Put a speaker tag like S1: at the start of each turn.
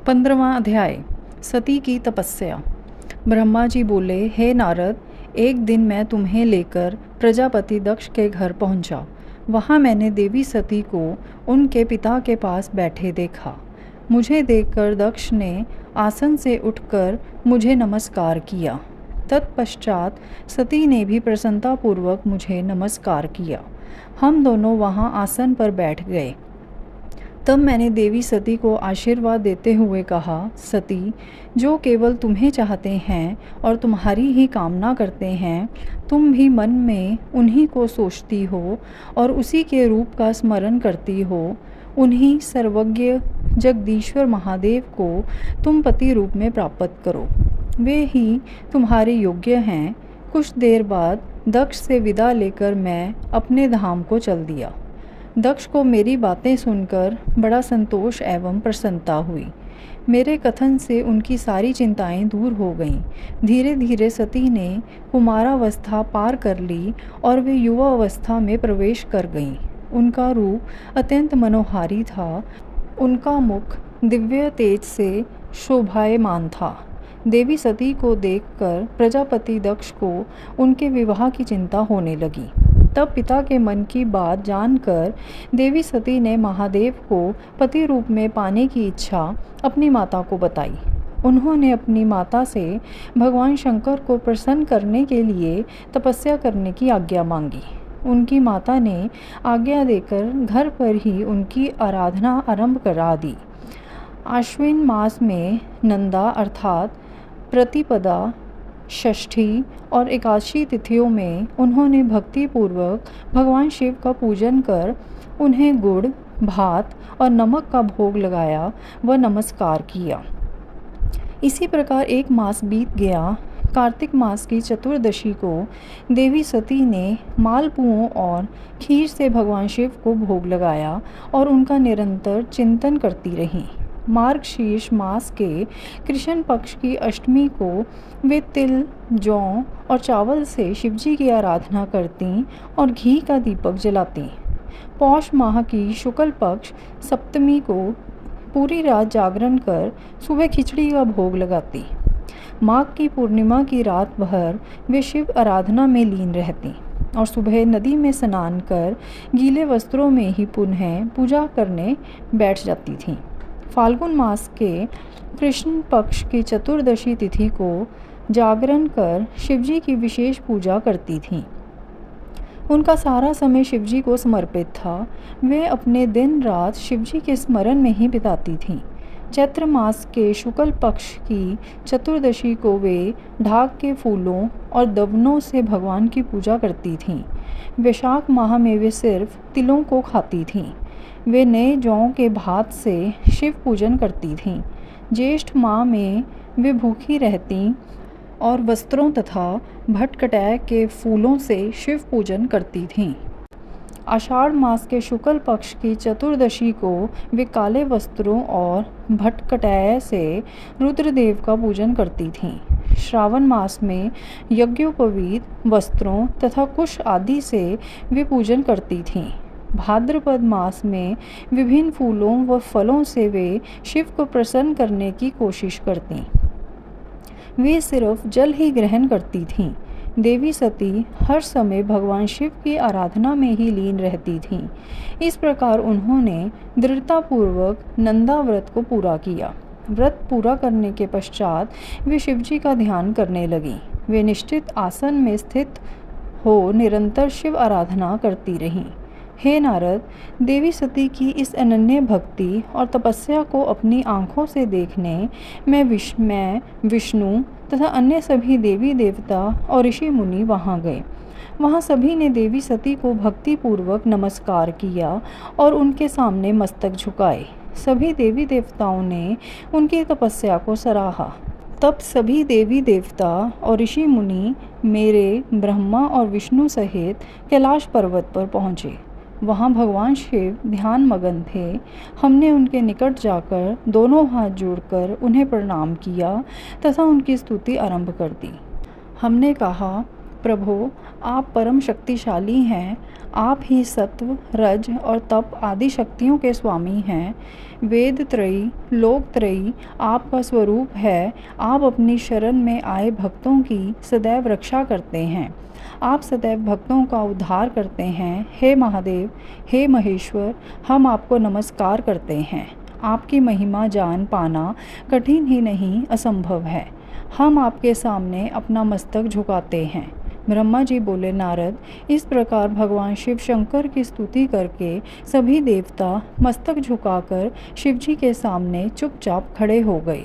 S1: 15वां अध्याय सती की तपस्या। ब्रह्मा जी बोले, हे नारद, एक दिन मैं तुम्हें लेकर प्रजापति दक्ष के घर पहुंचा। वहां मैंने देवी सती को उनके पिता के पास बैठे देखा। मुझे देखकर दक्ष ने आसन से उठकर मुझे नमस्कार किया। तत्पश्चात सती ने भी प्रसन्नतापूर्वक मुझे नमस्कार किया। हम दोनों वहां आसन पर बैठ गए। तब मैंने देवी सती को आशीर्वाद देते हुए कहा, सती, जो केवल तुम्हें चाहते हैं और तुम्हारी ही कामना करते हैं, तुम भी मन में उन्हीं को सोचती हो और उसी के रूप का स्मरण करती हो। उन्हीं सर्वज्ञ जगदीश्वर महादेव को तुम पति रूप में प्राप्त करो। वे ही तुम्हारे योग्य हैं। कुछ देर बाद दक्ष से विदा लेकर मैं अपने धाम को चल दिया। दक्ष को मेरी बातें सुनकर बड़ा संतोष एवं प्रसन्नता हुई। मेरे कथन से उनकी सारी चिंताएं दूर हो गईं। धीरे धीरे सती ने कुमारावस्था पार कर ली और वे युवा अवस्था में प्रवेश कर गईं। उनका रूप अत्यंत मनोहारी था। उनका मुख दिव्य तेज से शोभायमान था। देवी सती को देखकर प्रजापति दक्ष को उनके विवाह की चिंता होने लगी। तब पिता के मन की बात जानकर देवी सती ने महादेव को पति रूप में पाने की इच्छा अपनी माता को बताई। उन्होंने अपनी माता से भगवान शंकर को प्रसन्न करने के लिए तपस्या करने की आज्ञा मांगी। उनकी माता ने आज्ञा देकर घर पर ही उनकी आराधना आरंभ करा दी। आश्विन मास में नंदा अर्थात प्रतिपदा, षष्ठी और एकादशी तिथियों में उन्होंने भक्तिपूर्वक भगवान शिव का पूजन कर उन्हें गुड़, भात और नमक का भोग लगाया व नमस्कार किया। इसी प्रकार एक मास बीत गया। कार्तिक मास की चतुर्दशी को देवी सती ने मालपुओं और खीर से भगवान शिव को भोग लगाया और उनका निरंतर चिंतन करती रहीं। मार्गशीर्ष मास के कृष्ण पक्ष की अष्टमी को वे तिल, जौ और चावल से शिवजी की आराधना करती और घी का दीपक जलाती। पौष माह की शुक्ल पक्ष सप्तमी को पूरी रात जागरण कर सुबह खिचड़ी का भोग लगाती। माघ की पूर्णिमा की रात भर वे शिव आराधना में लीन रहती और सुबह नदी में स्नान कर गीले वस्त्रों में ही पुनः पूजा करने बैठ जाती थीं। फाल्गुन मास के कृष्ण पक्ष की चतुर्दशी तिथि को जागरण कर शिवजी की विशेष पूजा करती थीं। उनका सारा समय शिवजी को समर्पित था। वे अपने दिन रात शिवजी के स्मरण में ही बिताती थीं। चैत्र मास के शुक्ल पक्ष की चतुर्दशी को वे ढाक के फूलों और दवनों से भगवान की पूजा करती थीं। वैशाख माह में वे सिर्फ तिलों को खाती थीं। वे नए जौ के भात से शिव पूजन करती थीं। ज्येष्ठ माह में वे भूखी रहतीं और वस्त्रों तथा भटकटैय के फूलों से शिव पूजन करती थीं। आषाढ़ मास के शुक्ल पक्ष की चतुर्दशी को वे काले वस्त्रों और भटकटैय से रुद्रदेव का पूजन करती थीं। श्रावण मास में यज्ञोपवीत वस्त्रों तथा कुश आदि से वे पूजन करती थीं। भाद्रपद मास में विभिन्न फूलों व फलों से वे शिव को प्रसन्न करने की कोशिश करतीं। वे सिर्फ जल ही ग्रहण करती थीं। देवी सती हर समय भगवान शिव की आराधना में ही लीन रहती थीं। इस प्रकार उन्होंने दृढ़तापूर्वक नंदा व्रत को पूरा किया। व्रत पूरा करने के पश्चात वे शिवजी का ध्यान करने लगीं। वे निश्चित आसन में स्थित हो निरंतर शिव आराधना करती रहीं। हे नारद, देवी सती की इस अनन्य भक्ति और तपस्या को अपनी आँखों से देखने मैं विष्णु तथा अन्य सभी देवी देवता और ऋषि मुनि वहाँ गए। वहाँ सभी ने देवी सती को भक्तिपूर्वक नमस्कार किया और उनके सामने मस्तक झुकाए। सभी देवी देवताओं ने उनकी तपस्या को सराहा। तब सभी देवी देवता और ऋषि मुनि मेरे, ब्रह्मा और विष्णु सहित कैलाश पर्वत पर पहुँचे। वहाँ भगवान शिव ध्यान मगन थे। हमने उनके निकट जाकर दोनों हाथ जोड़कर उन्हें प्रणाम किया तथा उनकी स्तुति आरंभ कर दी। हमने कहा, प्रभो, आप परम शक्तिशाली हैं। आप ही सत्व, रज और तप आदि शक्तियों के स्वामी हैं। वेद त्रयी, लोक त्रयी आपका स्वरूप है। आप अपनी शरण में आए भक्तों की सदैव रक्षा करते हैं। आप सदैव भक्तों का उद्धार करते हैं। हे महादेव, हे महेश्वर, हम आपको नमस्कार करते हैं। आपकी महिमा जान पाना कठिन ही नहीं, असंभव है। हम आपके सामने अपना मस्तक झुकाते हैं। ब्रह्मा जी बोले, नारद, इस प्रकार भगवान शिव शंकर की स्तुति करके सभी देवता मस्तक झुकाकर शिव जी के सामने चुपचाप खड़े हो गए।